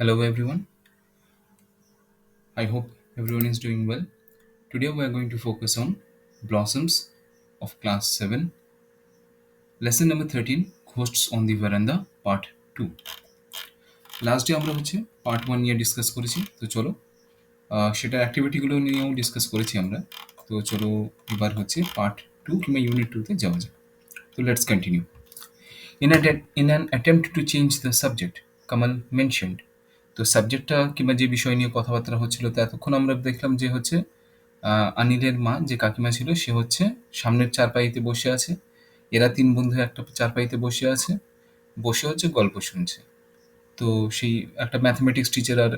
Hello everyone. I hope everyone is doing well. Today we are going to focus on Blossoms of Class 7, Lesson number 13, Ghosts on the Veranda, Part 2. Last day আমরা part 1 নিয়ে discuss করেছি। তো চলো সেটার অ্যাক্টিভিটিগুলো নিয়েও discuss করেছি আমরা। তো চলো এবার পার্ট 2 কিংবা ইউনিট 2 তে যাওয়া যাক। তো let's continue. In an attempt to change the subject, Kamal mentioned. তো সাবজেক্টটা কিংবা যে বিষয় নিয়ে কথাবার্তা হচ্ছিল তো এতক্ষণ আমরা দেখলাম যে আনিলের মা যে কাকিমা ছিল সে সামনের চারপাইতে বসে আছে। এরা ৩ বন্ধু একটা চারপাইতে বসে আছে। বসে গল্প শুনছে। তো সেই একটা ম্যাথমেটিক্স টিচার আর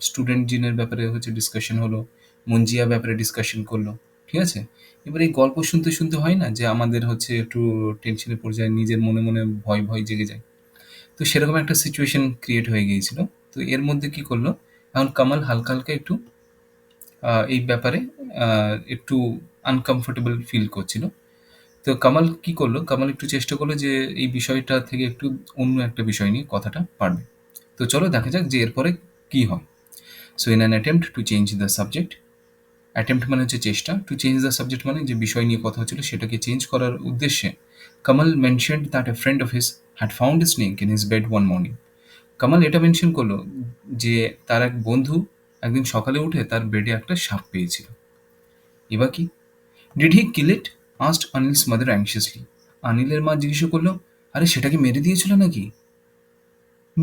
স্টুডেন্ট জিনের ব্যাপারে ডিসকাশন হলো। মঞ্জিয়া ব্যাপারে ডিসকাশন করলো। ঠিক আছে? এবার এই গল্প শুনতে, শুনতে হয় না যে আমাদের একটু টেনশনে পড়ে যায়, নিজের মনে, মনে ভয়, ভয় জেগে যায়। তো সেরকম একটা সিচুয়েশন ক্রিয়েট হয়ে গিয়েছিল। তো এর মধ্যে কি করলো, এখন কামাল হালকা, হালকা একটু এই ব্যাপারে একটু আনকমফোর্টেবল ফিল করছিল। তো কামাল কি করলো, কামাল একটু চেষ্টা করলো যে এই বিষয়টা থেকে একটু অন্য একটা বিষয় নিয়ে কথাটা পারবে। তো চলো দেখা যাক যে এরপরে কি হয়। So in an attempt to change the subject, attempt মানে চেষ্টা, টু চেঞ্জ দ্য সাবজেক্ট মানে যে বিষয় নিয়ে কথা হচ্ছিল সেটাকে চেঞ্জ করার উদ্দেশ্যে Kamal mentioned that a friend of his had found a snake in his bed one morning. Kamal এটা মেনশন করলো যে তার এক বন্ধু একদিন সকালে উঠে তার বেডে একটা সাপ পেয়েছিল। এবার কি? Did he kill it? Asked Anil's mother anxiously. অনিলের মা জিজ্ঞাসা করলো, আরে সেটাকে মেরে দিয়েছিল নাকি?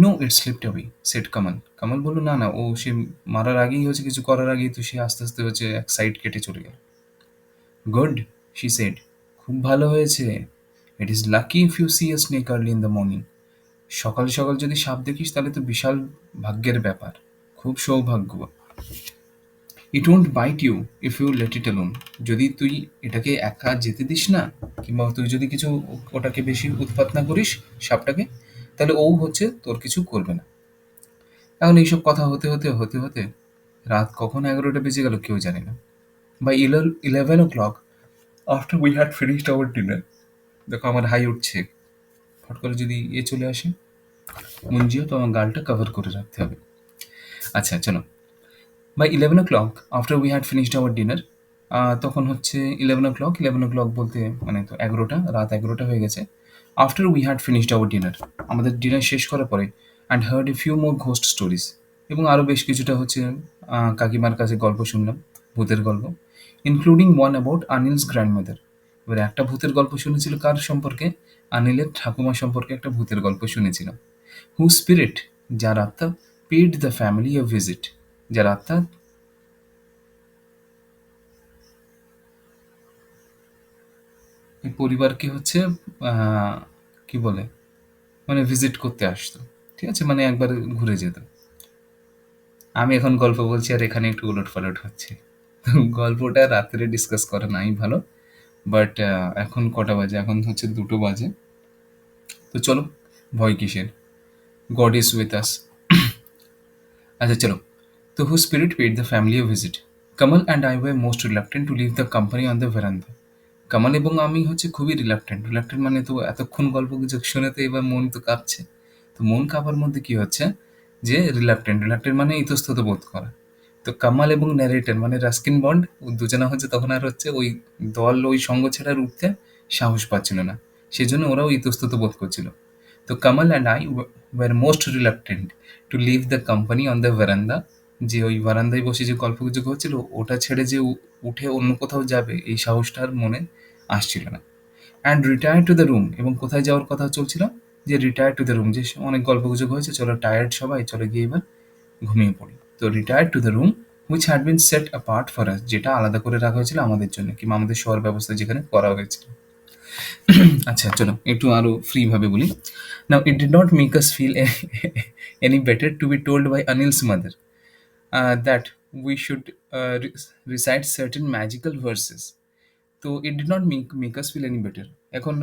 No, it slipped away, said Kamal. Kamal বলল, না না, ও সে মারার আগেই কিছু করার আগেই তো সে আস্তে আস্তে এক সাইড কেটে চলে গেল। গুড, শি সেড, খুব ভালো হয়েছে। It is lucky if you see a snake early in the morning. সকাল সকাল যদি সাপ দেখিস তাহলে তো বিশাল ভাগ্যের ব্যাপার, খুব সৌভাগ্য। It won't bite you if you let it alone. যদি তুই এটাকে একা যেতে দিস না, কিংবা তুই যদি কিছু ওটাকে বেশি উৎপাত না করিস সাপটাকে, তাহলে ও তোর কিছু করবে না। এখন এইসব কথা হতে হতে হতে হতে রাত কখন 11টা বেজে গেল কেউ জানে না। By 11 o'clock, after we had finished our dinner, দেখো আমার হাই উঠছে, ফট করে যদি চলে আসে মঞ্জিও, তো আমার গালটা কভার করে রাখতে হবে। আচ্ছা চলো। By 11 o'clock, after we had finished our dinner, তখন 11 o'clock, 11 o'clock বলতে মানে তো 11টা, রাত 11টা হয়ে গেছে। After we had finished our dinner, আমাদের ডিনার শেষ করার পরে, and hard a few more ghost stories, এবং আরও বেশ কিছুটা কাকিমার কাছে গল্প শুনলাম, ভূতের গল্প, ইনক্লুডিং ওয়ান অ্যাবাউট আনিলস গ্র্যান্ডমাদার। এবার একটা ভূতের গল্প শুনেছিল কার সম্পর্কে? আনিলের ঠাকুমা সম্পর্কে একটা ভূতের গল্প শুনেছিলাম। হু স্পিরিট, যার আত্মা, paid the family a visit, যার আত্মা এই পরিবারকে কি বলে, মানে ভিজিট করতে আসতো। ঠিক আছে, মানে একবার ঘুরে যেত। আমি এখন গল্প বলছি আর এখানে একটু উলট-পালট হচ্ছে। তো গল্পটা রাত্রে ডিসকাস করা নাই ভালো। বাট এখন কটা বাজে? এখন 2টো বাজে। তো চলো, ভয় কিসের? God is with us. আচ্ছা চলো। তো who spirit paid the family a visit. Kamal and I were most reluctant to leave the company on the verandah. Kamal এবং আমি খুবই রিলাক্টেন্ট। রিলাক্টেন্ট মানে তো এতক্ষণ গল্পগুজব শুনে তো এবার মন তো কাঁপছে। তো মন কাঁপার মধ্যে কি হচ্ছে যে রিলাক্টেন্ট, রিলাক্টেন্ট মানে ইতস্তত বোধ করা। তো কামাল এবং ন্যারেটর মানে রাস্কিন বন্ড দুজনা তখন আর ওই দল ওই সঙ্গ ছাড়া আর উঠতে সাহস পাচ্ছিল না। সেজন্য ওরাও ইতস্তত বোধ করছিল। তো Kamal and I were most reluctant to leave the company on the verandah, যে ওই বারান্দায় বসে যে গল্পগুজব হচ্ছিল ওটা ছেড়ে যে উঠে অন্য কোথাও যাবে এই সাহসটা আর মনে আসছিল না। And retire to the room, এবং কোথায় যাওয়ার কথা চলছিল? যে রিটায়ার টু দ্য রুম, যে অনেক গল্পগুজব হয়েছে, চলো টায়ার্ড সবাই, চলো গিয়ে এবার ঘুমিয়ে পড়ি। তো retire to the room which had been set apart for us, যেটা আলাদা করে রাখা হয়েছিল আমাদের জন্য, কিংবা আমাদের শোয়ার ব্যবস্থা যেখানে করা হয়েছিল। আচ্ছা চলো একটু আরো ফ্রি ভাবে বলি। Now it did not make us feel any better to be told by Anil's mother that we should recite certain magical verses. তো it did not make us feel any better. এখন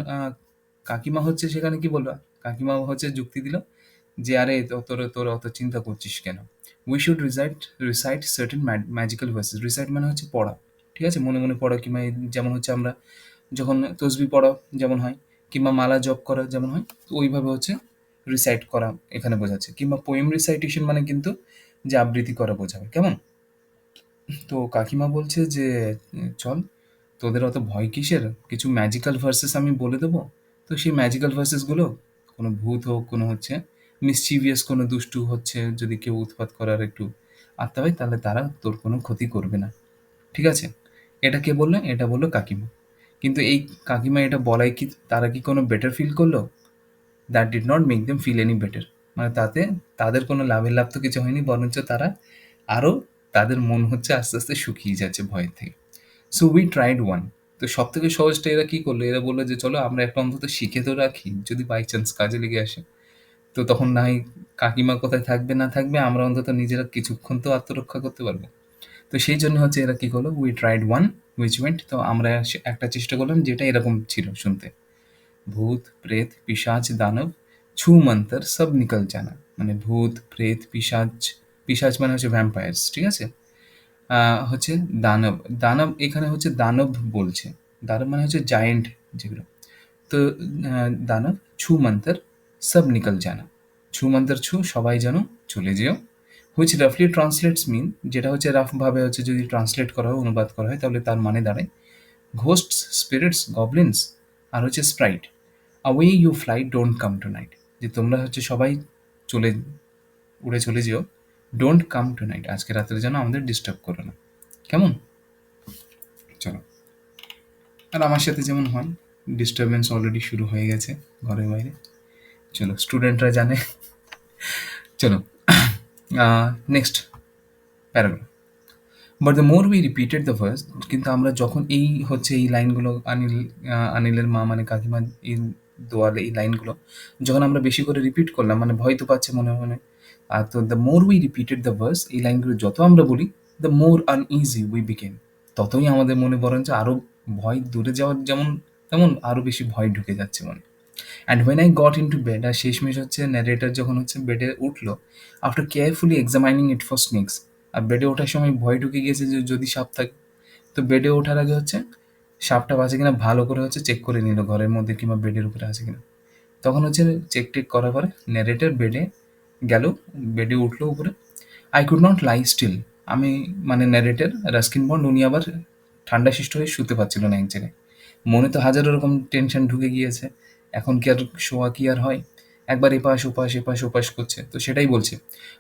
কাকিমা সেখানে কি বললো? কাকিমা যুক্তি দিল যে আরে তোর অত চিন্তা করছিস কেন? We should recite certain magical versus. Recite মানে পড়া। ঠিক আছে, মনে মনে পড়া, কিংবা যেমন আমরা যখন তসবি পড়া যেমন হয়, কিংবা মালা জপ করা যেমন হয়, তো ওইভাবে রিসাইট করা এখানে বোঝাচ্ছে, কিংবা পোয়েম রিসাইটেশন মানে কিন্তু যে আবৃত্তি করা বোঝাবে, কেমন? তো কাকিমা বলছে যে চল, তোদের অত ভয় কিসের, কিছু ম্যাজিক্যাল ভার্সেস আমি বলে দেবো। তো সেই ম্যাজিক্যাল ভার্সেসগুলো, কোনো ভূত হোক, কোনো হচ্ছে মিসচিভিয়াস কোনো দুষ্টু হচ্ছে, যদি কেউ উৎপাত করার একটু আত্মা হয়, তাহলে তারা তোর কোনো ক্ষতি করবে না, ঠিক আছে? এটা কে বললো? এটা বললো কাকিমা। কিন্তু এই কাকিমা এটা বলাই কি তারা কি কোনো বেটার ফিল করলো? That did not make them feel any better. মানে তাতে তাদের কোনো লাভের লাভ তো কিছু হয়নি, বরঞ্চ তারা আরও, তাদের মন হচ্ছে আস্তে আস্তে শুকিয়ে যাচ্ছে ভয়ের থেকে। So we tried one. তো সব থেকে সহজটা এরা কী করলো, এরা বললো যে চলো আমরা একটা অন্তত শিখে তো রাখি, যদি বাই চান্স কাজে লেগে আসে। তো তখন না হয় কাকিমা কোথায় থাকবে না থাকবে, আমরা অন্তত নিজেরা কিছুক্ষণ তো আত্মরক্ষা করতে পারবো। তো সেই জন্য হচ্ছে এরা কী করলো, we tried one which went. তো আমরা একটা চেষ্টা করলাম যেটা এরকম ছিল শুনতে: ভূত প্রেত পিশাচ দানব ছু মন্তর সব নিকল জানা। মানে ভূত প্রেত পিশাচ, পিশাচ মানে হচ্ছে ভ্যাম্পায়ার্স, ঠিক আছে? হচ্ছে দানব, দানব এখানে হচ্ছে দানব বলছে, দানব মানে হচ্ছে জায়েন্ট যেগুলো। তো দানব ছু মন্তর সব নিকল জানা, ছু মন্তর ছু সবাই যেন চলে যেও, হুইচ রাফলি ট্রান্সলেটস মিন, যেটা হচ্ছে রাফভাবে হচ্ছে যদি ট্রান্সলেট করা হয়, অনুবাদ করা হয়, তাহলে তার মানে দাঁড়ায় ঘোস্টস স্পিরিটস গবলিনস আর হচ্ছে sprite, away you fly don't come tonight. যে তোমরা হচ্ছে সবাই চলে, উড়ে চলে যেও, ডোন্ট কাম টু নাইট, আজকে রাত্রে যেন আমাদের ডিস্টার্ব করো না, কেমন? চলো। আর আমার সাথে যেমন হয়, ডিস্টারবেন্স অলরেডি শুরু হয়ে গেছে ঘরের বাইরে। চলো, স্টুডেন্টরা জানে। চলো, next paragraph. But the more we repeated the verse, কিন্তু আমরা যখন এই হচ্ছে এই লাইনগুলো, অনিলের মা মানে কাকিমা এই দোয়ালে এই লাইনগুলো যখন আমরা বেশি করে রিপিট করলাম, মানে ভয় তো পাচ্ছে মনে মনে। আর তো the more we repeated the verse, এই লাইনগুলো যত আমরা বলি, the more uneasy we became, ততই আমাদের মনে বরঞ্চ আরও ভয় দূরে যাওয়ার যেমন তেমন আরও বেশি ভয় ঢুকে যাচ্ছে মনে। And when I got into bed, আর শেষমেশ হচ্ছে ন্যারেটার যখন হচ্ছে বেডে উঠলো, after carefully examining it for snakes, আর বেডে ওঠার সময় ভয় ঢুকে গিয়েছে যে যদি সাপ থাকে। তো বেডে ওঠার আগে হচ্ছে সাপটা আছে কিনা ভালো করে হচ্ছে চেক করে নিল, ঘরের মধ্যে কিংবা বেডের উপরে আছে কিনা। তখন হচ্ছে চেক টেক করার পরে ন্যারেটার বেডে গেল, বেডে উঠলো উপরে। I could not lie still, আমি মানে ন্যারেটার রাস্কিন বন্ড উনি আবার ঠান্ডা শিষ্ট হয়ে শুতে পারছিল না এক জায়গায়। মনে তো হাজারো রকম টেনশন ঢুকে গিয়েছে, এখন কি আর শোয়া কি আর হয়, একবার এপাশ ওপাশ এপাশ ওপাশ করছে, তো সেটাই বলছে।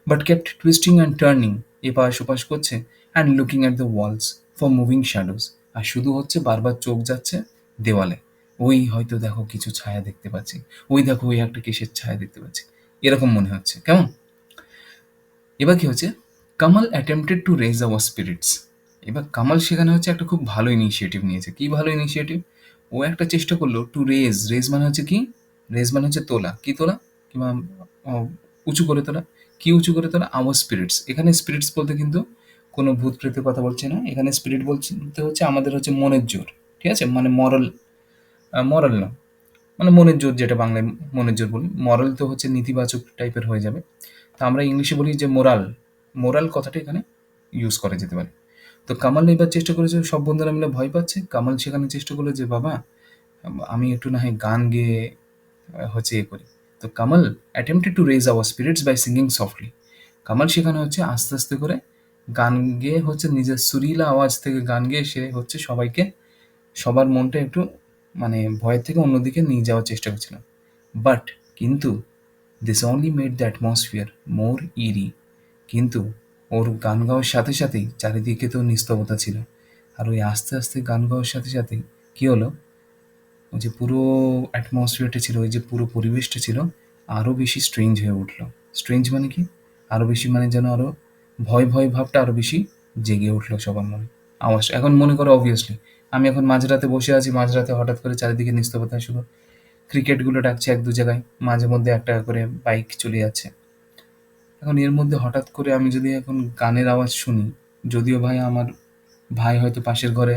But kept twisting and turning, এপাশ ওপাশ করছে, and looking at the walls for moving shadows, আর শুধু হচ্ছে বারবার চোখ যাচ্ছে দেওয়ালে, ওই হয়তো দেখো কিছু ছায়া দেখতে পাচ্ছি, ওই দেখো ওই একটা কিসের ছায়া দেখতে পাচ্ছি, এরকম মনে হচ্ছে, কেমন? এবার কি হচ্ছে, Kamal attempted to raise our spirits. এবার কামাল সেখানে হচ্ছে একটা খুব ভালো ইনিশিয়েটিভ নিয়েছে। কি ভালো ইনিশিয়েটিভ? ও একটা চেষ্টা করলো টু রেজ, রেজ মানে হচ্ছে কি, রেজ মানে হচ্ছে তোলা, কি তোলা, কিংবা উঁচু করে তোলা। কি উঁচু করে তোলা? Hour spirits. এখানে স্পিরিটস বলতে কিন্তু কোনো ভূত প্রেতের কথা বলছে না, এখানে স্পিরিট বলতে হচ্ছে আমাদের হচ্ছে মনের জোর, ঠিক আছে? মানে মরাল, মরাল না, মানে মনের জোর, যেটা বাংলায় মনের জোর বলি। মরাল তো হচ্ছে নেতিবাচক টাইপের হয়ে যাবে, তো আমরা ইংলিশে বলি যে মোরাল, মোরাল কথাটা এখানে ইউজ করা যেতে পারে। তো কামাল এবার চেষ্টা করেছে, সব বন্ধুরা মিলে ভয় পাচ্ছে, কামাল সেখানে চেষ্টা করলো যে বাবা আমি একটু না হয় গান গেয়ে হচ্ছে এ করি। তো Kamal attempted to raise our spirits by singing softly. Kamal সেখানে হচ্ছে আস্তে আস্তে করে গান গেয়ে হচ্ছে নিজের সুরিলা আওয়াজ থেকে গান গেয়ে সে হচ্ছে সবাইকে, সবার মনটা একটু মানে ভয়ের থেকে অন্যদিকে নিয়ে যাওয়ার চেষ্টা করছিল। বাট কিন্তু this only made the atmosphere more eerie. কিন্তু ওর গান গাওয়ার সাথে সাথেই চারিদিকে তো নিস্তবতা ছিল, আর ওই আস্তে আস্তে গান গাওয়ার সাথে সাথেই কী হলো, ওই যে পুরো অ্যাটমসফিয়ারটা ছিল, ওই যে পুরো পরিবেশটা ছিল, আরও বেশি স্ট্রেঞ্জ হয়ে উঠলো। স্ট্রেঞ্জ মানে কি? আরও বেশি মানে যেন আরও ভয় ভয় ভাবটা আরও বেশি জেগে উঠলো সবার মনে। আওয়াজ এখন মনে করো অবভিয়াসলি আমি এখন মাঝরাতে বসে আছি, মাঝরাতে হঠাৎ করে চারিদিকে নিস্তবতা শুরু, ক্রিকেটগুলো ডাকছে এক দু জায়গায়, মাঝে মধ্যে একটা করে বাইক চলে যাচ্ছে। এখন এর মধ্যে হঠাৎ করে আমি যদি এখন গানের আওয়াজ শুনি, যদিও ভাই আমার ভাই হয়তো পাশের ঘরে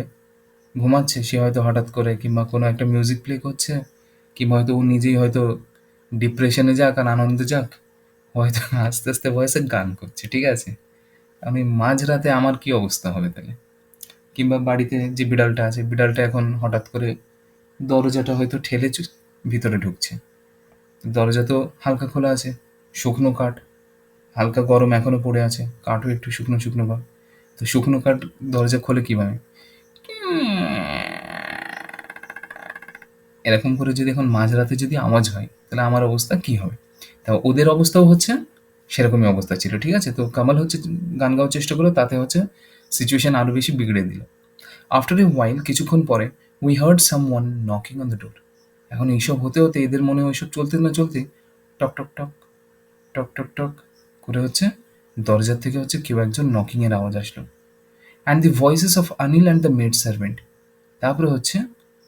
ঘুমাচ্ছে, সে হয়তো হঠাৎ করে কিংবা কোনো একটা মিউজিক প্লে করছে, কিংবা হয়তো ও নিজেই হয়তো ডিপ্রেশনে যাক আর আনন্দে যাক, হয়তো আস্তে আস্তে ভয়েসে গান করছে, ঠিক আছে? আমি মাঝরাতে আমার কি অবস্থা হবে তাহলে? কিংবা বাড়িতে যে বিড়ালটা আছে, বিড়ালটা এখন হঠাৎ করে দরজাটা হয়তো ঠেলে ভিতরে ঢুকছে, তো দরজা তো হালকা খোলা আছে, শুকনো কাঠ, হালকা গরম এখনো পড়ে আছে, কাঠও একটু শুকনো শুকনো ভাব। তো শুকনো কাঠ দরজা খোলে কীভাবে? এরকম করে যদি এখন মাঝরাতে যদি আওয়াজ হয় তাহলে আমার অবস্থা কী হবে? তা ওদের অবস্থাও হচ্ছে সেরকমই অবস্থা ছিল, ঠিক আছে? তো কামাল হচ্ছে গান গাওয়ার চেষ্টা করলো, তাতে হচ্ছে সিচুয়েশন আরও বেশি বিগড়ে দিল। আফটার এ ওয়াইল, কিছুক্ষণ পরে, we heard some one knocking on the door. এখন এইসব হতে হতে এদের মনে ওইসব চলতে না চলতে টক টক টক টক টক টক করে হচ্ছে দরজার থেকে হচ্ছে কেউ একজন নকিংয়ের আওয়াজ আসলো। And the voices of Anil and the maid servant. তারপরে হচ্ছে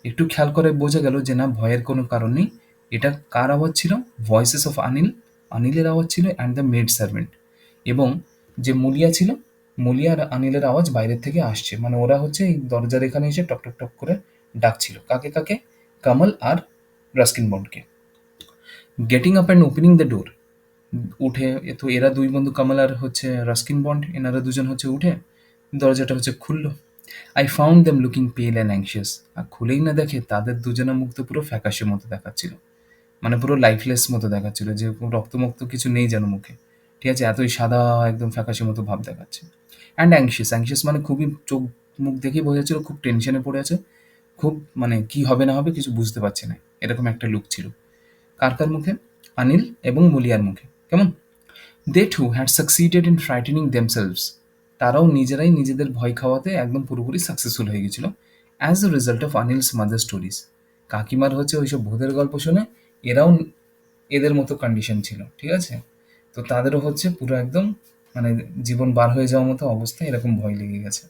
একটু খেয়াল করে বোঝা গেল যে না, ভয়ের কোনো কারণ নেই। এটা কার আওয়াজ ছিল? ভয়েসেস অফ অনিল, অনিলের আওয়াজ ছিল, অ্যান্ড দ্য মেড সার্ভেন্ট। এবং যে মুলিয়া ছিল, মুলিয়া আর অনিলের আওয়াজ বাইরের থেকে আসছে, মানে ওরা হচ্ছে এই দরজার এখানে এসে টক টক টক করে ডাকছিল। কাকে কাকে? কামাল আর রাস্কিন বন্ডকে। Getting up and opening the door. উঠে তো এরা দুই বন্ধু, কামাল আর হচ্ছে রাস্কিন বন্ড, এনারা দুজন হচ্ছে উঠে দরজাটা হচ্ছে খুললো। আই ফাউন্ড দেম লুকিং পেল অ্যান্ড অ্যাংশিয়াস। আর খুলেই না দেখে তাদের দুজনের মুখ তো পুরো ফ্যাকাশে মতো দেখাচ্ছিল, মানে পুরো লাইফলেস মতো দেখাচ্ছিল, যে রক্তমুক্ত কিছু নেই যেন মুখে, ঠিক আছে? এতই সাদা, একদম ফ্যাকাশে মতো ভাব দেখাচ্ছে। অ্যান্ড অ্যাংশিয়াস, অ্যাংশিয়াস মানে খুবই, চোখ মুখ দেখেই বোঝা যাচ্ছিল খুব টেনশনে পড়ে আছে, খুব মানে কি হবে না হবে কিছু বুঝতে পারছে না, এরকম একটা লুক ছিল। কার কার মুখে? অনিল এবং মুলিয়ার মুখে। কেমন? They too had succeeded in frightening themselves. তারাও নিজেরাই নিজেদের ভয় খাওয়াতে একদম পুরোপুরি সাকসেসফুল হয়ে গেছিল, as the result of Anil's mother stories. কাকিমার হচ্ছে ওইসব ভূতের গল্প শুনে এরাও এদের মতো কন্ডিশন ছিল, ঠিক আছে? তো তাদেরও হচ্ছে পুরো একদম মানে জীবন বার হয়ে যাওয়ার মতো অবস্থা, এরকম ভয় লেগে গেছে।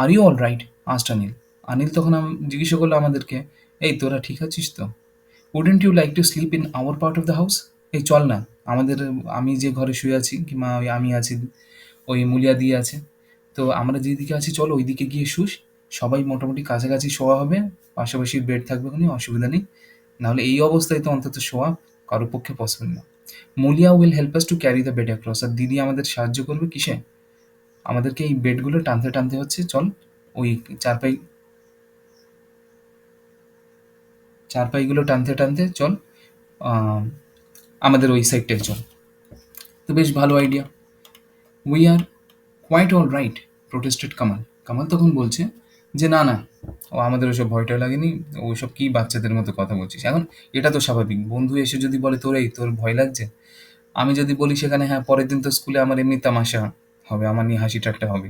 Are you all right? Asked Anil. Anil তখন জিজ্ঞাসা করলো আমাদেরকে, এই তোরা ঠিক আছিস তো? Wouldn't you like to sleep in our part of the house? এই চল না, আমাদের, আমি যে ঘরে শুয়ে আছি কিংবা ওই আমি আছি, ওই মুলিয়া দিয়ে আছে, তো আমরা যেদিকে আছি চলো ওইদিকে গিয়ে শুস। সবাই মোটামুটি কাছাকাছি শোয়া হবে, পাশাপাশি বেড থাকবে, কোনো অসুবিধা নেই। নাহলে এই অবস্থায় তো অন্তত শোয়া কারোর পক্ষে পসিবল না। Muliya will help us to carry the bed across. আর দিদি আমাদের সাহায্য করবে কিসে? আমাদেরকে এই বেডগুলো টানতে টানতে হচ্ছে চল ওই চারপাই, চারপাইগুলো টানতে টানতে চল আহ, আমাদের ওই সাইডটায় চল। তো বেশ ভালো idea. We are quite all right, protested Kamal. Kamal তখন বলছে যে না না, ও আমাদের ওসব ভয়টা লাগেনি, ওসব কি বাচ্চাদের মতো কথা বলছিস এখন? এটা তো স্বাভাবিক, বন্ধু এসে যদি বলে তোর এই তোর ভয় লাগছে, আমি যদি বলি সেখানে হ্যাঁ পরের দিন তো স্কুলে আমার এমনি তামাশা হবে, আমার নিয়ে হাসি ঠাট্টা হবে।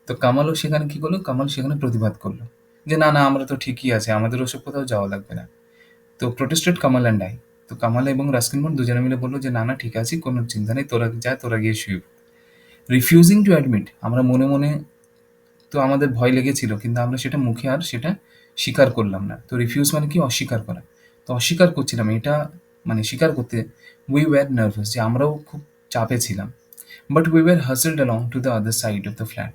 তো কামালও সেখানে কি করলো, কামাল সেখানে প্রতিবাদ করলো যে না না, আমরা তো ঠিকই আছে, আমাদের ওসব কোথাও যাওয়া লাগবে না। তো প্রোটেস্টেড কামাল অ্যান্ড আই। তো কামাল এবং রাস্কিন বন্ড দুজনে মিলে বললো যে না না ঠিক আছে, কোনো চিন্তা নেই, তোরা যা, তোরা গিয়ে শুয়ে। রিফিউজিং টু অ্যাডমিট, আমরা মনে মনে তো আমাদের ভয় লেগেছিল কিন্তু আমরা সেটা মুখে আর সেটা স্বীকার করলাম না। তো রিফিউজ মানে কি? অস্বীকার করা। তো অস্বীকার করছিলাম এটা, মানে স্বীকার করতে, উই ওয়্যার নার্ভাস, যে আমরাও খুব চাপে ছিলাম। But we were hassled along to the other side of the flat.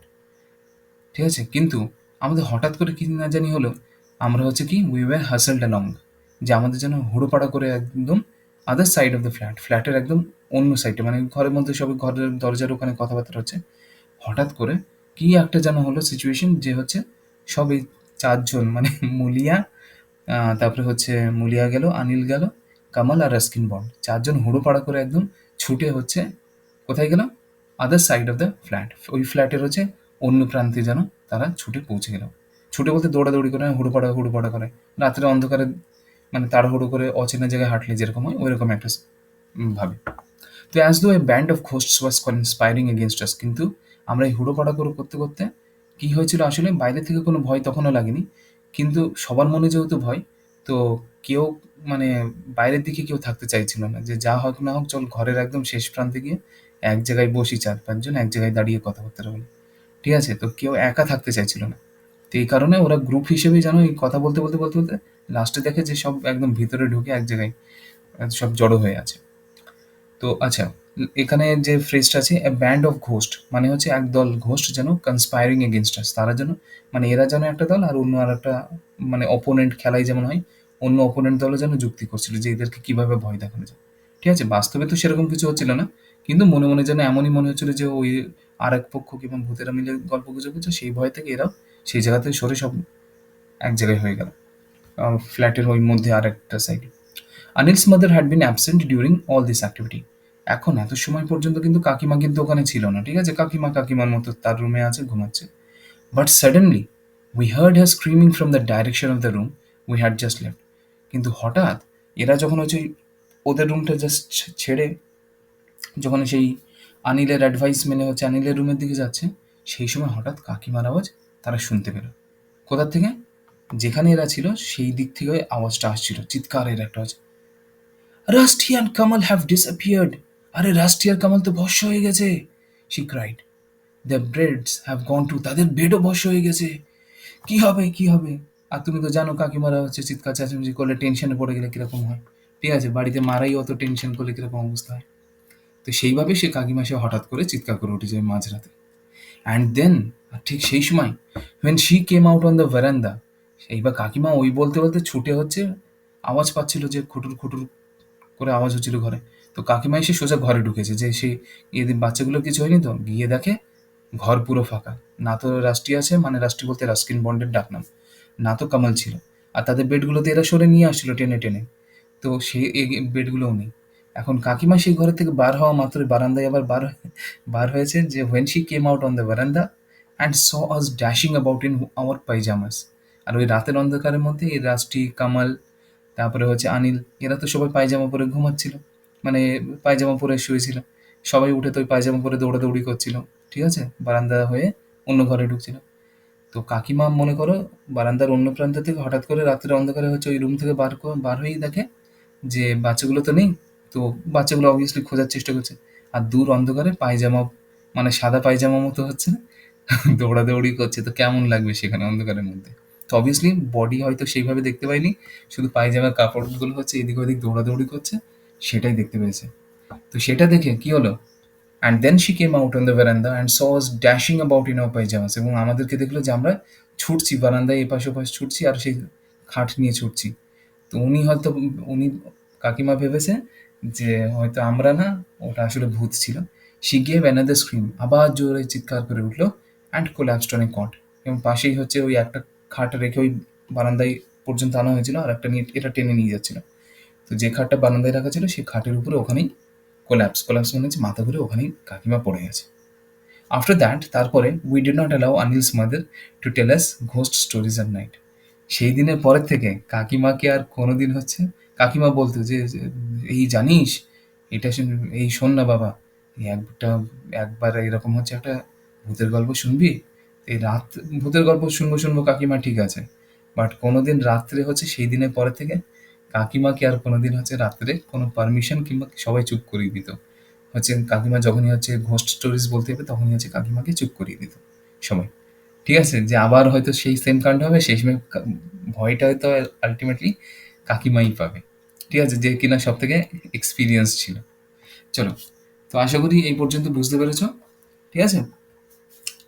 ঠিক আছে? কিন্তু আমাদের হঠাৎ করে কি না জানি হলো, আমরা হচ্ছে কি উই ওয়্যার হাসেলড অ্যালং, যে আমাদের যেন হুড়োপাড়া করে একদম আদার সাইড অফ দ্য ফ্ল্যাট, ফ্ল্যাটের একদম অন্য সাইডে, মানে ঘরের মধ্যে সবাই ঘরের দরজার ওখানে কথাবার্তা হচ্ছে। হঠাৎ করে কি একটা যেন হলো সিচুয়েশন, যে হচ্ছে সব এই চারজন মানে মুলিয়া, তারপরে হচ্ছে মুলিয়া গেল, অনিল গেল, কামাল আর রাস্কিন বন্ড, চারজন হুড়োপাড়া করে একদম ছুটে হচ্ছে কোথায় গেল? আদার সাইড অফ দ্য ফ্ল্যাট, ওই ফ্ল্যাটের হচ্ছে অন্য প্রান্তে যেন তারা ছুটে পৌঁছে গেল। ছুটে বলতে দৌড়াদৌড়ি করে, হুড়োপাড়া হুড়োপাড়া করে, রাত্রে অন্ধকারে, মানে তাড়াহুড়ো করে অচেনা জায়গায় হাঁটলে যেরকম হয় ওইরকম একটা ভাবে। তো as though a band of ghosts was conspiring against us. কিন্তু আমরা এই হুড়োপাড়া করে করতে করতে কী হয়েছিল আসলে, বাইরে থেকে কোনো ভয় তখনও লাগেনি, কিন্তু সবার মনে যেহেতু ভয়, তো কেউ মানে বাইরের দিকে কেউ থাকতে চাইছিল না, যে যা হোক না হোক চল ঘরের একদম শেষ প্রান্তে গিয়ে এক জায়গায় বসি, চার পাঁচজন এক জায়গায় দাঁড়িয়ে কথাবার্তা বলি, ঠিক আছে? তো কেউ একা থাকতে চাইছিল না। তো এই কারণে ওরা গ্রুপ হিসেবেই যেন এই কথা বলতে বলতে বলতে বলতে লাস্টে দেখে যে সব একদম ভিতরে ঢুকে এক জায়গায় সব জড়ো হয়ে আছে। তো আচ্ছা, এখানে যে ফ্রেজটা আছে এ ব্যান্ড অফ ঘোস্ট, মানে হচ্ছে একদল ঘোস্ট যেন কনস্পায়ারিং এগেনস্ট আস, তারা যেন, মানে এরা যেন একটা দল আর অন্য আর একটা, মানে অপোনেন্ট খেলায় যেমন হয়, অন্য অপোনেন্ট দলও যেন যুক্তি করছিল যে এদেরকে কিভাবে ভয় দেখানো যায়। ঠিক আছে? বাস্তবে তো সেরকম কিছু হচ্ছিল না, কিন্তু মনে মনে যেন এমনই মনে হচ্ছিল যে ওই আর এক পক্ষ কিংবা ভূতেরা মিলে গল্প গুজব করছে, সেই ভয় থেকে এরাও সেই জায়গা থেকে সরে সব এক জায়গায় হয়ে গেল, ফ্ল্যাটের ওই মধ্যে আর একটা সাইডে। Anil's mother had been absent during all this activity. এখন এত সময় পর্যন্ত কিন্তু কাকিমা কিন্তু ওখানে ছিল না, ঠিক আছে? কাকিমা কাকিমার মতো তার রুমে আছে, ঘুমাচ্ছে। But suddenly we heard her screaming from the direction of the room we had just left. কিন্তু হঠাৎ এরা যখন হচ্ছে ওদের রুমটা জাস্ট ছেড়ে যখন সেই আনিলের অ্যাডভাইস মেনে হচ্ছে আনিলের রুমের দিকে যাচ্ছে, সেই সময় হঠাৎ কাকিমার আওয়াজ তারা শুনতে পেল। কোথার থেকে? যেখানে এরা ছিল সেই দিক থেকে আওয়াজটা আসছিল, চিৎকারের একটা আওয়াজ। Rusty and Kamal have disappeared! আরে রাস্টি আর কামাল তো ভস্য হয়ে গেছে! She cried. The breads have gone to, তাদের বেডও ভস্য হয়ে গেছে! কি হবে, কি হবে? আর তুমি তো জানো কাকিমারা হচ্ছে চিৎকার চেঁচামেচি করলে টেনশনে পড়ে গেলে কিরকম হয়। ঠিক আছে, বাড়িতে মারাই অত টেনশন করলে কিরকম অবস্থা হয়। তো সেইভাবে সে কাকিমা সে হঠাৎ করে চিৎকার করে উঠে যায় মাঝরাতে। অ্যান্ড দেন, ঠিক সেই সময়, when she came out on the veranda, এইবার কাকিমা ওই বলতে বলতে ছুটে হচ্ছে, আওয়াজ পাচ্ছিল যে খুটুর খুটুর করে আওয়াজ হচ্ছিল ঘরে। তো কাকিমা এসে সোজা ঘরে ঢুকেছে যে সে এদের বাচ্চাগুলোর কিছু হয়নি তো, গিয়ে দেখে ঘর পুরো ফাঁকা। না তো রাষ্ট্রী আছে, মানে রাষ্ট্রী বলতে রাস্কিন বন্ডের ডাকনাম, না তো কামাল ছিল। আর তাদের বেডগুলোতে এরা সরে নিয়ে আসছিল টেনে টেনে। তো সে বেডগুলোও নেই। এখন কাকিমা সেই ঘরের থেকে বার হওয়া মাত্রই বারান্দায় আবার বার হয়েছে যে when she came out on the veranda and saw us dashing about in our pajamas. আর ওই রাতের অন্ধকারের মধ্যে এই রাষ্ট্রী, কামাল, তারপরে হচ্ছে আনিল, এরা তো সবাই পায়জামা পরে ঘুমাচ্ছিল। মানে পায়জামা পরে শুয়েছিল। সবাই উঠে তো ওই পায়জামা পরে দৌড়াদৌড়ি করছিল। ঠিক আছে? বারান্দা হয়ে অন্য ঘরে ঢুকছিল। তো কাকিমা মনে করো বারান্দার অন্য প্রান্ত থেকে হঠাৎ করে রাত্রের অন্ধকারে হচ্ছে ওই রুম থেকে বার হয়েই দেখে যে বাচ্চাগুলো তো নেই। তো বাচ্চাগুলো অবভিয়াসলি খোঁজার চেষ্টা করছে। আর দূর অন্ধকারে পায়জামা, মানে সাদা পায়জামা মতো হচ্ছে দৌড়াদৌড়ি করছে। তো কেমন লাগবে সেখানে অন্ধকারের মধ্যে? তো অবভিয়াসলি বডি হয়তো সেইভাবে দেখতে পায়নি। শুধু পায়জামার কাপড়গুলো হচ্ছে এদিক ওদিক দৌড়াদৌড়ি করছে, সেটাই দেখতে পেয়েছে। তো সেটা দেখে কি হলো? And then she came out on the verandah and saw us dashing about in our pyjamas, এবং আমাদেরকে দেখলো যে আমরা ছুটছি বারান্দায় এপাশ ওপাশ ছুটছি আর সেই খাট নিয়ে ছুটছি। তো উনি কাকিমা ভেবেছে যে হয়তো আমরা না, ওটা আসলে ভূত ছিল। শি গেভ অ্যানাদার স্ক্রিম, আবার জোরে চিৎকার করে উঠলো, অ্যান্ড কোল্যাপসড অন এ কট। এবং পাশেই হচ্ছে ওই একটা খাট রেখে ওই বারান্দায় পর্যন্ত আনা হয়েছিল, আর একটা নিয়ে এটা টেনে নিয়ে যাচ্ছিল। তো যে খাটটা বারান্দায় রাখা ছিল সেই খাটের উপরে ওখানেই কোল্যাপস মানে হচ্ছে মাথা ঘুরে ওখানেই কাকিমা পড়ে গেছে। আফটার দ্যাট, তারপরে we did not allow Anil's mother to tell us ghost stories at night. সেই দিনের পরের থেকে কাকিমাকে আর কোনোদিন হচ্ছে, কাকিমা বলতো যে এই জানিস, এই শোন না বাবা, এই একবার এরকম হচ্ছে একটা ভূতের গল্প শুনবি। এই রাত ভূতের গল্প শুনবো কাকিমা, ঠিক আছে, বাট কোনোদিন রাত্রে হচ্ছে সেই দিনের পরে থেকে কাকিমাকে আর কোনোদিন হচ্ছে রাত্রে কোনো পারমিশন কিংবা সবাই চুপ করিয়ে দিত। হচ্ছে কাকিমা যখনই হচ্ছে ঘোস্ট স্টোরিজ বলতে হবে তখনই হচ্ছে কাকিমাকে চুপ করিয়ে দিত সবাই। ঠিক আছে? যে আবার হয়তো সেই সেম কাণ্ড হবে, সেই সময় ভয়টা হয়তো আল্টিমেটলি কাকিমাই পাবে। ঠিক আছে? যে কিনা সব থেকে এক্সপিরিয়েন্স ছিল। চলো, তো আশা করি এই পর্যন্ত বুঝতে পেরেছো। ঠিক আছে?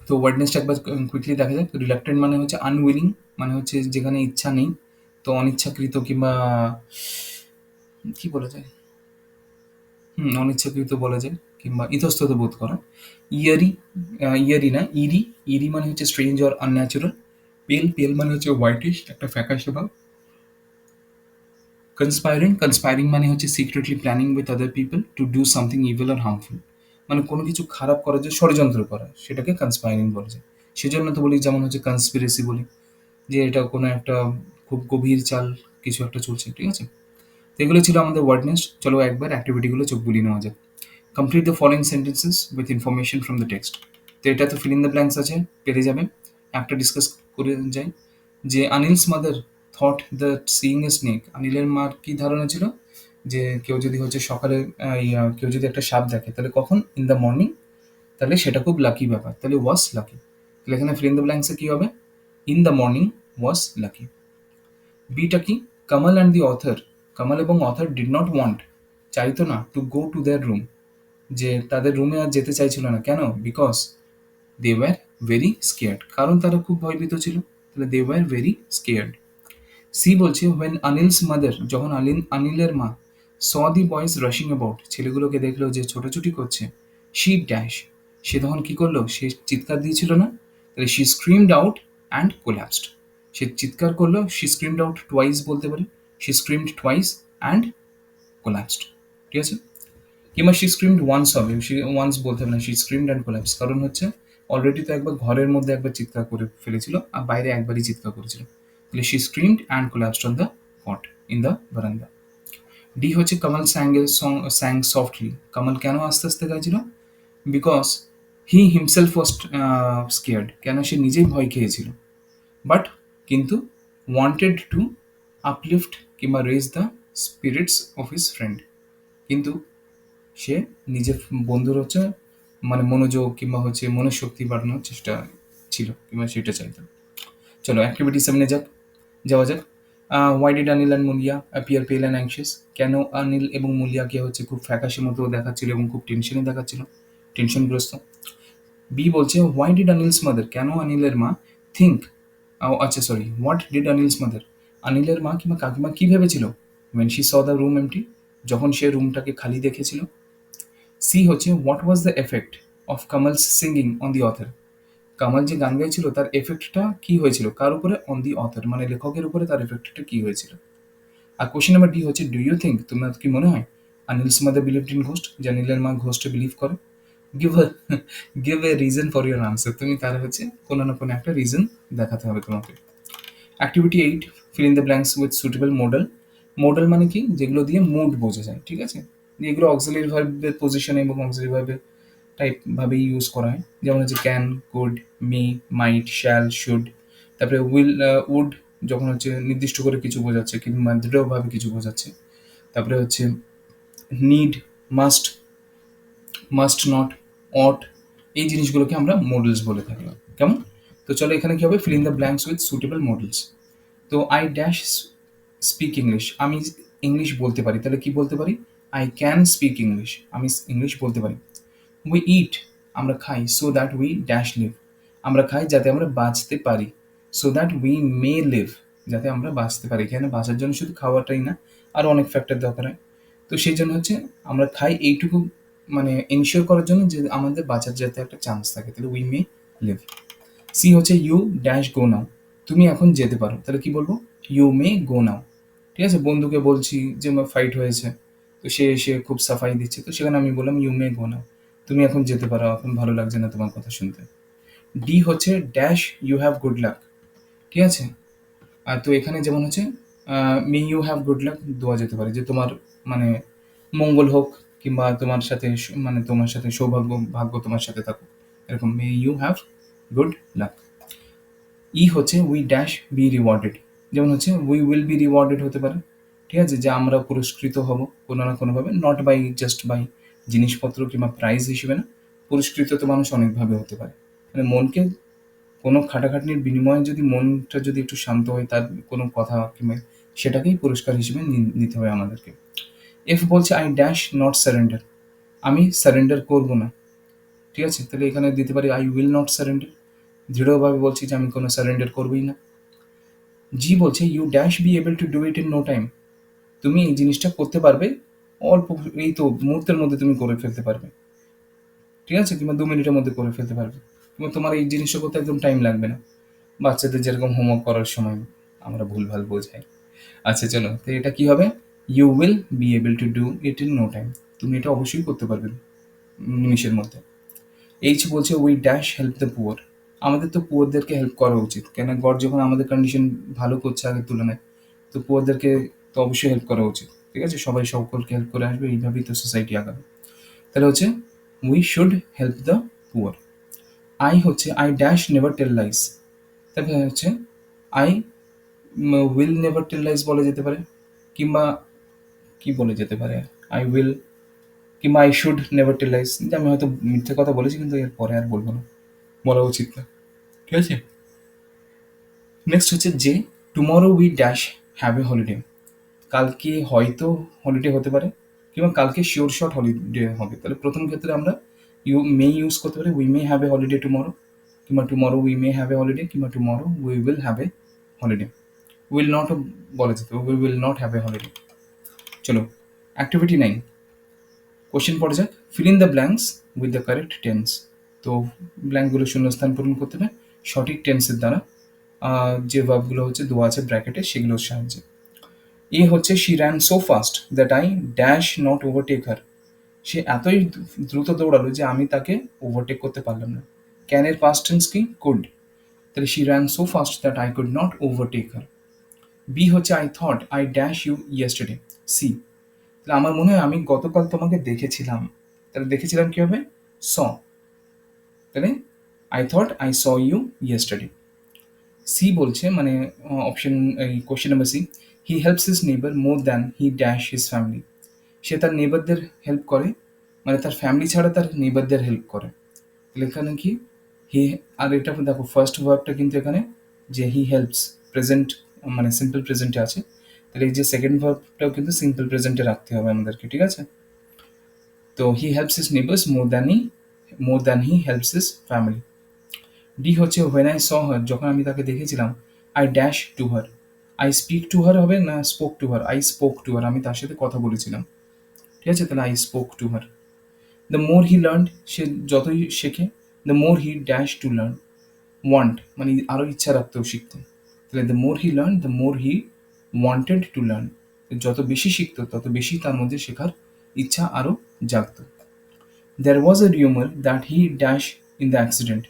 তো ওয়ার্ডনেসটা একবার কুইকলি দেখা যাক। রিলাক্টেন্ট মানে হচ্ছে আনউইলিং, মানে হচ্ছে যেখানে ইচ্ছা নেই। তো অনিচ্ছাকৃত কিংবা কি বলা যায়, অনিচ্ছাকৃত বলা যায়, কিংবা ইতস্তত বোধ করা। ইয়ারি, ইয়ারি না, ইরি। ইরি মানে হচ্ছে স্ট্রেঞ্জ অর আনন্যাচুরাল। পেল মানে হচ্ছে হোয়াইটিশ, একটা ফ্যাকাশে ভাব। কনস্পাইরিং মানে হচ্ছে secretly planning with other people to do something evil আর হার্মফুল, মানে কোনো কিছু খারাপ করার যে ষড়যন্ত্র করা, সেটাকে কনস্পাইরিং বলা যায়। সেজন্য তো বলি, যেমন হচ্ছে কনস্পিরেসি বলি, যে এটা কোনো একটা খুব গভীর চাল কিছু একটা চলছে। ঠিক আছে? তো এগুলো ছিল আমাদের ওয়ার্ডনেস। চলো একবার অ্যাক্টিভিটিগুলো চোখ বুলিয়ে নেওয়া যাক। Complete the following sentences with information from the text. তো এটা তো ফিল ইন দ্য ব্ল্যাঙ্কস আছে, পেরে যাবে। একটা ডিসকাস করে যাই যে Anil's mother thought that seeing a snake. আনিলের মার কি ধারণা ছিল যে কেউ যদি হচ্ছে সকালে কেউ যদি একটা সাপ দেখে তাহলে কখন? In the morning. তাহলে সেটা খুব লাকি ব্যাপার, তাহলে ওয়াজ লাকি। তাহলে এখানে ফিল ইন দ্য ব্ল্যাঙ্কসে কী হবে? In the morning was lucky. বিটা কি? Kamal and the author, Kamal এবং অথর ডিড নট ওয়ান্ট, চাইতো না, to go to their room, যে তাদের রুমে আর যেতে চাইছিল না। কেন? Because they were very scared, কারণ তারা খুব ভয়ভীত ছিল। তাহলে they were very scared. C বলছে হোয়েন আনিলস মাদার, যখন আনিলের মা saw the boys rushing about, ছেলেগুলোকে দেখলো যে ছোটাছুটি করছে, শি ড্যাশ, সে তখন কি করলো? সে চিৎকার দিয়েছিল না? তাহলে she screamed out and collapsed, সে চিৎকার করলো। শি স্ক্রিমড আউট টোয়াইস বলতে পারি, she screamed twice and collapsed. ঠিক আছে, কিংবা শি স্ক্রিমড ওয়ান্স হবে, শি ওয়ান্স বলতে হবে না, শি স্ক্রিমড অ্যান্ড কোল্যাপস, কারণ হচ্ছে অলরেডি তো একবার ঘরের মধ্যে একবার চিৎকার করে ফেলেছিল আর বাইরে একবারই চিৎকার করেছিল, তাহলে she screamed and collapsed on the cot in the veranda. D হচ্ছে কামাল স্যাং সফটলি। কামাল কেন আস্তে আস্তে গাইছিল? Because he himself was scared, কেন সে নিজেই ভয় খেয়েছিল, বাট কিন্তু ওয়ান্টেড টু আপলিফট কিংবা raise the spirits of his friend, কিন্তু সে নিজের বন্ধুর হচ্ছে মানে মনোযোগ কিংবা হচ্ছে মনোশক্তি বাড়ানোর চেষ্টা ছিল কিংবা সেটা চাইতো। চলো অ্যাক্টিভিটি সেভেনে যাওয়া যাক। Why did Anil and Mulia appear পেল অ্যান্ড অ্যাংশিয়াস? কেন অনিল এবং মুলিয়াকে হচ্ছে খুব ফ্যাকাশে মতো দেখাচ্ছিল এবং খুব টেনশনে দেখাচ্ছিল, টেনশনগ্রস্ত। বি বলছে হোয়াই ডিড অনিলস মাদার? কেন অনিলের মা থিঙ্ক, আচ্ছা sorry, what did Anil's mother? অনিলের মা কিংবা কাকিমা কী ভেবেছিল when she saw the room empty? যখন সে রুমটাকে খালি দেখেছিল। সি হচ্ছে what was the effect of Kamal's singing on the author? Kamal যে গান গাইছিল তার এফেক্টটা কি হয়েছিল কার উপরে? অন দি অথর, মানে লেখকের উপরে তার এফেক্টটা কি হয়েছিল। আর কোশ্চেন নাম্বার ডি হচ্ছে ডু ইউ থিঙ্ক, তোমার কি মনে হয় Anil's mother believed in ghost, যে অনিলের মা ঘোস্টে বিলিভ করে? Give a give a reason for your answer, তুমি তার হচ্ছে কোনো না কোনো একটা রিজন দেখাতে হবে তোমাকে। Activity 8, feel in the blanks with suitable model. Model মানে কি? যেগুলো দিয়ে মুড বোঝা যায়, ঠিক আছে, এগুলো অক্সিলারি ভার্বের পজিশন এবং অক্সিলারি ভার্বের টাইপ ভাবেই ইউজ করা হয়, যেমন হচ্ছে can, could, may, might, shall, should. তারপরে উইল, উড যখন হচ্ছে নির্দিষ্ট করে কিছু বোঝাচ্ছে কিংবা দৃঢ়ভাবে কিছু বোঝাচ্ছে। তারপরে হচ্ছে নিড, মাস্ট, মাস্ট নট, অট, এই জিনিসগুলোকে আমরা মডেলস বলে থাকি। কেমন? তো চলো এখানে কি হবে, fill in the blanks with suitable modals. তো আই ড্যাশ স্পিক ইংলিশ, আমি ইংলিশ বলতে পারি, তাহলে কি বলতে পারি? আই ক্যান স্পিক ইংলিশ, আমি ইংলিশ বলতে পারি। উই ইট, আমরা খাই, so that we dash live, আমরা খাই যাতে আমরা বাঁচতে পারি। So that we may live, যাতে আমরা বাঁচতে পারি। এখানে বাঁচার জন্য শুধু খাওয়াটাই না, আরও অনেক ফ্যাক্টর দরকার হয়। তো সেই জন্য হচ্ছে আমরা খাই এইটুকু মানে এনশিওর করার জন্য যে আমাদের বাঁচার যাতে একটা চান্স থাকে, তাহলে উই মে লিভ। সি হচ্ছে ইউ ড্যাশ গো নাও, তুমি এখন যেতে পারো, তাহলে কি বলবো? ইউ মে গো নাও। ঠিক আছে, বন্ধুকে বলছি যে ফাইট হয়েছে, তো সে এসে খুব সাফাই দিচ্ছে, তো সেখানে আমি বললাম ইউ মে গো নাও, তুমি এখন যেতে পারো, এখন ভালো লাগছে না তোমার কথা শুনতে। ডি হচ্ছে dash you have good luck, ঠিক আছে। আর তো এখানে যেমন হচ্ছে may you have good luck দেওয়া যেতে পারে, যে তোমার মানে মঙ্গল হোক কিংবা তোমার সাথে মানে তোমার সাথে সৌভাগ্য, ভাগ্য তোমার সাথে থাকুক, এরকম may you have good luck. E হচ্ছে উই ড্যাশ বি রিওয়ার্ডেড, যেমন হচ্ছে উই উইল বি রিওয়ার্ডেড হতে পারে, ঠিক আছে, যে আমরা পুরস্কৃত হব কোনো না কোনোভাবে, নট বাই জাস্ট বাই জিনিসপত্র কিংবা প্রাইজ হিসেবে না, পুরস্কৃত তো মানুষ অনেকভাবে হতে পারে। মানে মনকে কোনো খাটাখাটনির বিনিময়ে যদি মনটা যদি একটু শান্ত হয়, তার কোনো কথা কিংবা সেটাকেই পুরস্কার হিসেবে নিতে হবে আমাদেরকে। এফ বলছে আই ড্যাশ নট সারেন্ডার, আমি সারেন্ডার করব না, ঠিক আছে, তাহলে এখানে দিতে পারি আই উইল নট সারেন্ডার, দৃঢ়ভাবে বলছি যে আমি কোনো সারেন্ডার করবই না। জি বলছে you dash be able to do it in no time, তুমি এই জিনিসটা করতে পারবে অল্প, এই তো মুহূর্তের মধ্যে তুমি করে ফেলতে পারবে, ঠিক আছে, কিংবা 2 মিনিটের মধ্যে করে ফেলতে পারবে, কিংবা তোমার এই জিনিসটা করতে একদম টাইম লাগবে না। বাচ্চাদের যেরকম হোমওয়ার্ক করার সময় আমরা ভুলভাল বোঝাই। আচ্ছা চলো, তো এটা কি হবে? You will be able to do it in no time, তুমি এটা অবশ্যই করতে পারবে নিমিষের মধ্যে। এইচ বলছে we dash help the poor, আমাদের তো পুয়ারদেরকে হেল্প করা উচিত, কেন গড যখন আমাদের কন্ডিশন ভালো করছে আগের তুলনায়, তো পুয়ারদেরকে তো অবশ্যই হেল্প করা উচিত, ঠিক আছে, সবাই সকলকে হেল্প করে আসবে, এইভাবেই তো সোসাইটি আগাবে। তাহলে হচ্ছে we should help the poor. I হচ্ছে I dash never tell lies, তারপরে হচ্ছে I will never tell lies বলা যেতে পারে, কিংবা কি বলে যেতে পারে, আই উইল কিংবা I should never tell lies, কিন্তু আমি হয়তো মিথ্যে কথা বলেছি কিন্তু এর পরে আর বলবো না, বলা উচিত না, ঠিক আছে। নেক্সট হচ্ছে যে tomorrow we dash have a holiday, কালকে হয়তো হলিডে হতে পারে কিংবা কালকে শিওর শট হলিডে হবে, তাহলে প্রথম ক্ষেত্রে আমরা ইউ মে ইউজ করতে পারি, we may have a holiday tomorrow, কিংবা tomorrow we may have a holiday, কিংবা tomorrow we will have a holiday. Will not বলা যেতে পারে, we will not have a holiday. চলো অ্যাক্টিভিটি 9, কোশ্চেন পড়ে যাক, fill in the blanks with the correct tense. তো ব্ল্যাঙ্কগুলো শূন্যস্থান পূরণ করতে হবে সঠিক টেন্সের দ্বারা, যে ভার্বগুলো হচ্ছে দেওয়া আছে ব্র্যাকেটে সেগুলোর সাহায্যে। এ হচ্ছে she ran so fast that I dash not overtake her. সে এতই দ্রুত দৌড়ালো যে আমি তাকে ওভারটেক করতে পারলাম না। ক্যানের পাস্ট টেন্স কি? কুড। তাহলে she ran so fast that I could not overtake her. B হচ্ছে I thought I dash you yesterday. C, তাহলে আমার মনে হয় আমি গতকাল তোমাকে দেখেছিলাম। তাহলে দেখেছিলাম কি হবে? স। তাহলে I thought I saw you yesterday. C বলছে মানে অপশন এই question number C, he helps his neighbour more than he dash his family. সে তার নেবারদের হেল্প করে, মানে তার ফ্যামিলি ছাড়া তার নেবারদের হেল্প করে। তাহলে এখানে কি হি, আর এটা দেখো ফার্স্ট ভার্বটা কিন্তু এখানে যে হি হেল্পস প্রেজেন্ট মানে সিম্পল প্রেজেন্টে আছে, তাহলে এই যে সেকেন্ড ভার্বটাও কিন্তু সিম্পল প্রেজেন্টে রাখতে হবে আমাদেরকে, ঠিক আছে? তো he helps his neighbours more than he helps his family. D হচ্ছে হোয়েন আই স হার, যখন আমি তাকে দেখেছিলাম, I dash to her. I speak to her হবে না spoke to her? I spoke to her, আমি তার সাথে কথা বলেছিলাম, ঠিক আছে? তাহলে I spoke to her. The more he learn, সে যতই শেখে, the more he dash to learn. Want মানে আরও ইচ্ছা রাখতেও শিখতে, তাহলে the more he learn the more he wanted to learn. যত বেশি শিখতো তত বেশি তার মধ্যে শেখার ইচ্ছা আরও জাগতো। There was a rumour that he dash in the accident.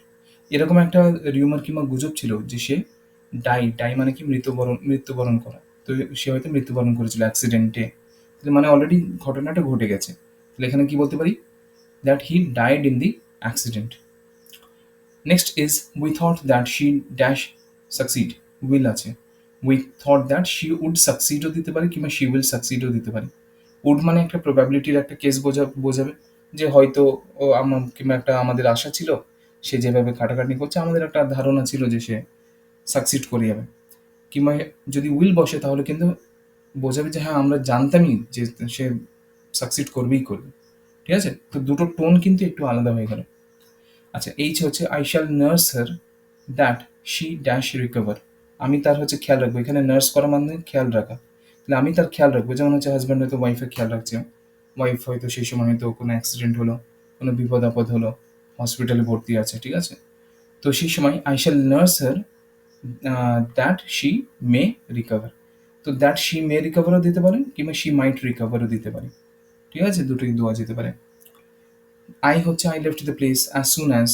এরকম একটা রিউমার কিংবা গুজব ছিল যে সে ডাই মানে কি মৃত্যুবরণ করা, তো সে হয়তো মৃত্যুবরণ করেছিল অ্যাক্সিডেন্টে, মানে অলরেডি ঘটনাটা ঘটে গেছে। তাহলে এখানে কি বলতে পারি? That he died in the accident. Next is we thought that she dash succeed. Will আছে, we thought that she would সাকসিডও দিতে পারি কিংবা শি উইল সাকসিডও দিতে পারি। উড মানে একটা প্রবাবিলিটির একটা কেস বোঝাবে, যে হয়তো ও কিংবা একটা আমাদের আশা ছিল, সে যেভাবে খাটাখাটনি করছে আমাদের একটা ধারণা ছিল যে সে সাকসিড করে যাবে। কিংবা যদি উইল বসে তাহলে কিন্তু বোঝাবে যে হ্যাঁ আমরা জানতামই যে সে সাকসিড করবেই করবে, ঠিক আছে? তো দুটো টোন কিন্তু একটু আলাদা হয়ে গেল। আচ্ছা, এইচ হচ্ছে I shall nurse her that she dash recover. আমি তার হচ্ছে খেয়াল রাখবো, এখানে নার্স করা মানে খেয়াল রাখা, তাহলে আমি তার খেয়াল রাখবো। যেমন হচ্ছে হাজব্যান্ড হয়তো ওয়াইফের খেয়াল রাখছে, ওয়াইফ হয়তো সেই সময় হয়তো কোনো অ্যাক্সিডেন্ট হলো, কোনো বিপদ আপদ হলো, হসপিটালে ভর্তি আছে, ঠিক আছে? তো সেই সময় I shall nurse her that she may recover. তো দ্যাট শি মে রিকভারও দিতে পারেন কিংবা শি মাইট রিকভারও দিতে পারে, ঠিক আছে? দুটোই দেওয়া যেতে পারে। আই হচ্ছে I left the place as soon as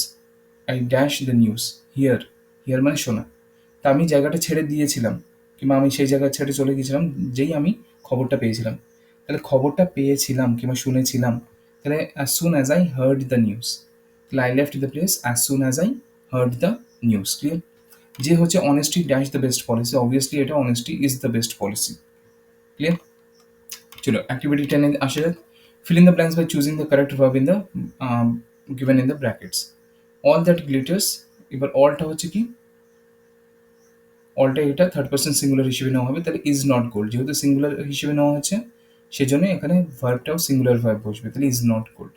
I dash the news here. Here মানে শোনা। তা আমি জায়গাটা ছেড়ে দিয়েছিলাম কিংবা আমি সেই জায়গা ছেড়ে চলে গেছিলাম যেই আমি খবরটা পেয়েছিলাম। তাহলে খবরটা পেয়েছিলাম কিংবা শুনেছিলাম, তাহলে as soon as I heard the news. তাহলে I left the place as soon as I heard the news. Clear? যে হচ্ছে honesty dash the best policy, obviously এটা honesty is the best policy. Clear? চলো activity 10 আসে যাক। Fill in the blanks by choosing the correct verb in the given in the brackets. All that glitters, এবার অলটা হচ্ছে কি? অলটা এটা third person singular হিসেবে নেওয়া হবে, তাহলে ইজ নট গোল্ড, যেহেতু সিঙ্গুলার হিসেবে নেওয়া হচ্ছে সেজন্য এখানে ভার্বটাও সিঙ্গুলার ভার্ব বসবে, তাহলে is not gold.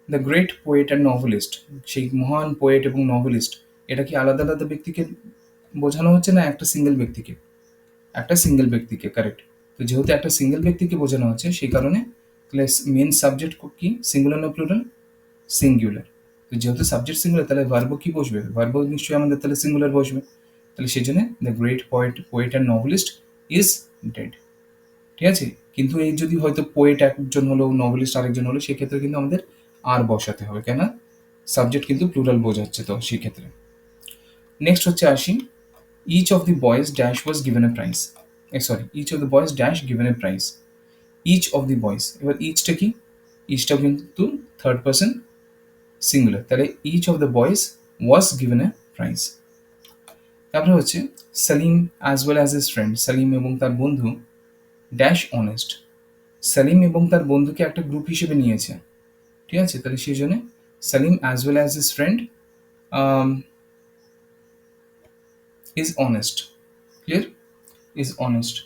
The great poet and novelist, সেই মহান পোয়েট এবং নভেলিস্ট, এটা কি আলাদা আলাদা ব্যক্তিকে বোঝানো হচ্ছে না একটা সিঙ্গেল ব্যক্তিকে? একটা সিঙ্গেল ব্যক্তিকে, কারেক্ট। তো যেহেতু একটা সিঙ্গেল ব্যক্তিকে বোঝানো হচ্ছে সেই কারণে তাহলে মেন সাবজেক্ট কি? সিঙ্গুলার না প্লুরাল? সিঙ্গুলার। তো যেহেতু সাবজেক্ট সিঙ্গুলার তাহলে ভার্ব কি বসবে? ভার্ব নিশ্চয়ই আমাদের তাহলে সিঙ্গুলার বসবে। তাহলে সেই জন্য the great poet and novelist is dead, ঠিক আছে? কিন্তু এই যদি হয়তো পোয়েট একজন হলো, নভেলিস্ট আরেকজন হলো, সেক্ষেত্রে কিন্তু আমাদের আর বসাতে হবে, কেন? সাবজেক্ট কিন্তু প্লুরাল বোঝাচ্ছে, তো সেই ক্ষেত্রে। নেক্সট হচ্ছে আসি, each of the boys dash was given a prize. Each of the boys dash given a prize. Each of the boys, এবার ইচটা কি? ইচটাও কিন্তু থার্ড পার্সন সিঙ্গুলার, তাহলে each of the boys was given a prize. তারপরে হচ্ছে Salim as well as his friend, Salim এবং তার বন্ধু ড্যাশ অনেস্ট। সালিম এবং তার বন্ধুকে একটা গ্রুপ হিসেবে নিয়েছে, ঠিক আছে? তাহলে সেই জন্য Salim as well as his friend is honest. Clear? Is honest.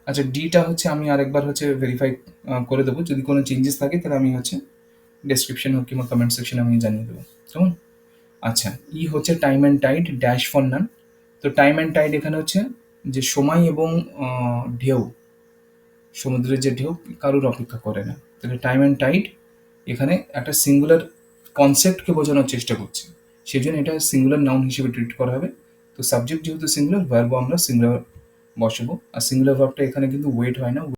আচ্ছা, ডিটা হচ্ছে আমি আরেকবার হচ্ছে ভেরিফাই করে দেবো, যদি কোনো চেঞ্জেস থাকে তাহলে আমি হচ্ছে ডেসক্রিপশন হোক কিংবা কমেন্ট সেকশনে আমি জানিয়ে দেবো, কেমন? আচ্ছা, ই হচ্ছে time and tide dash for none. তো টাইম অ্যান্ড টাইড এখানে হচ্ছে যে সময় এবং ঢেউ, সমুদ্রের যে ঢেউ কারোর অপেক্ষা করে না, তাহলে টাইম অ্যান্ড টাইড এখানে একটা সিঙ্গুলার কনসেপ্টকে বোঝানোর চেষ্টা করছে, সেই জন্য এটা সিঙ্গুলার নাউন হিসেবে ট্রিট করা হবে। তো সাবজেক্ট যেহেতু সিঙ্গুলার, ভার্বও আমরা সিঙ্গুলার বসাবো। আর সিঙ্গুলার ভার্বটা এখানে কিন্তু ওয়েট হয় না।